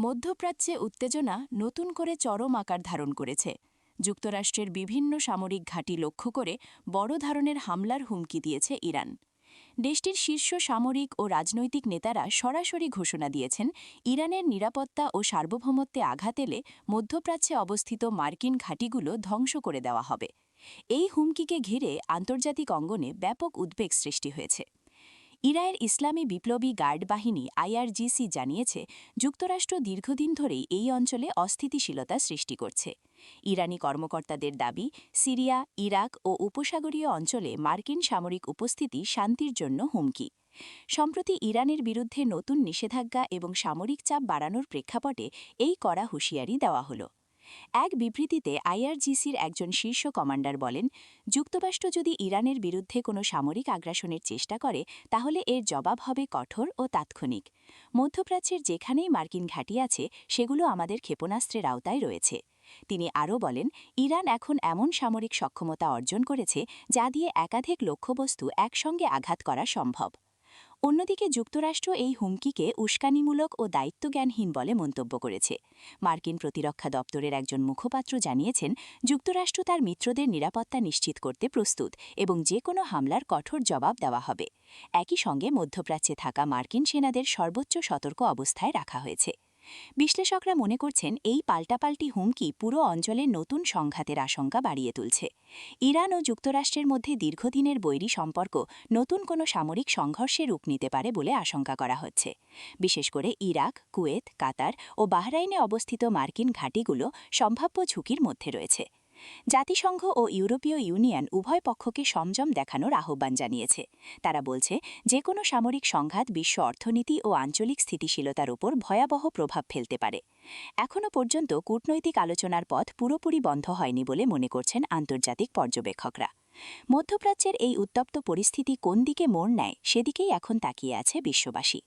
মধ্যপ্রাচ্যে উত্তেজনা নতুন করে চরম আকার ধারণ করেছে। যুক্তরাষ্ট্রের বিভিন্ন সামরিক ঘাঁটি লক্ষ্য করে বড় ধরনের হামলার হুমকি দিয়েছে ইরান। দেশটির শীর্ষ সামরিক ও রাজনৈতিক নেতারা সরাসরি ঘোষণা দিয়েছেন, ইরানের নিরাপত্তা ও সার্বভৌমত্বে আঘাত এলে মধ্যপ্রাচ্যে অবস্থিত মার্কিন ঘাঁটিগুলো ধ্বংস করে দেওয়া হবে। এই হুমকিকে ঘিরে আন্তর্জাতিক অঙ্গনে ব্যাপক উদ্বেগ সৃষ্টি হয়েছে। ইরানের ইসলামী বিপ্লবী গার্ড বাহিনী আইআরজিসি জানিয়েছে, যুক্তরাষ্ট্র দীর্ঘদিন ধরেই এই অঞ্চলে অস্থিতিশীলতা সৃষ্টি করছে। ইরানি কর্মকর্তাদের দাবি, সিরিয়া, ইরাক ও উপসাগরীয় অঞ্চলে মার্কিন সামরিক উপস্থিতি শান্তির জন্য হুমকি। সম্প্রতি ইরানের বিরুদ্ধে নতুন নিষেধাজ্ঞা এবং সামরিক চাপ বাড়ানোর প্রেক্ষাপটে এই কড়া হুঁশিয়ারি দেওয়া হল। এক বিবৃতিতে আইআরজিসির একজন শীর্ষ কমান্ডার বলেন, যুক্তরাষ্ট্র যদি ইরানের বিরুদ্ধে কোনো সামরিক আগ্রাসনের চেষ্টা করে তাহলে এর জবাব হবে কঠোর ও তাৎক্ষণিক। মধ্যপ্রাচ্যের যেখানেই মার্কিন ঘাঁটি আছে সেগুলো আমাদের ক্ষেপণাস্ত্রের আওতায় রয়েছে। তিনি আরও বলেন, ইরান এখন এমন সামরিক সক্ষমতা অর্জন করেছে যা দিয়ে একাধিক লক্ষ্যবস্তু একসঙ্গে আঘাত করা সম্ভব। অন্যদিকে যুক্তরাষ্ট্র এই হুমকিকে উস্কানিমূলক ও দায়িত্বজ্ঞানহীন বলে মন্তব্য করেছে। মার্কিন প্রতিরক্ষা দপ্তরের একজন মুখপাত্র জানিয়েছেন, যুক্তরাষ্ট্র তার মিত্রদের নিরাপত্তা নিশ্চিত করতে প্রস্তুত এবং যে কোনো হামলার কঠোর জবাব দেওয়া হবে। একই সঙ্গে মধ্যপ্রাচ্যে থাকা মার্কিন সেনাদের সর্বোচ্চ সতর্ক অবস্থায় রাখা হয়েছে। বিশ্লেষকরা মনে করছেন, এই পাল্টাপাল্টি হুমকি পুরো অঞ্চলে নতুন সংঘাতের আশঙ্কা বাড়িয়ে তুলছে। ইরান ও যুক্তরাষ্ট্রের মধ্যে দীর্ঘদিনের বৈরী সম্পর্ক নতুন কোনো সামরিক সংঘর্ষে রূপ নিতে পারে বলে আশঙ্কা করা হচ্ছে। বিশেষ করে ইরাক, কুয়েত, কাতার ও বাহরাইনে অবস্থিত মার্কিন ঘাঁটিগুলো সম্ভাব্য ঝুঁকির মধ্যে রয়েছে। জাতিসংঘ ও ইউরোপীয় ইউনিয়ন উভয় পক্ষকে সংযম দেখানোর আহ্বান জানিয়েছে। তারা বলছে, যে কোনো সামরিক সংঘাত বিশ্ব অর্থনীতি ও আঞ্চলিক স্থিতিশীলতার উপর ভয়াবহ প্রভাব ফেলতে পারে। এখনও পর্যন্ত কূটনৈতিক আলোচনার পথ পুরোপুরি বন্ধ হয়নি বলে মনে করছেন আন্তর্জাতিক পর্যবেক্ষকরা। মধ্যপ্রাচ্যের এই উত্তপ্ত পরিস্থিতি কোন দিকে মোড় নেয় সেদিকেই এখন তাকিয়ে আছে বিশ্ববাসী।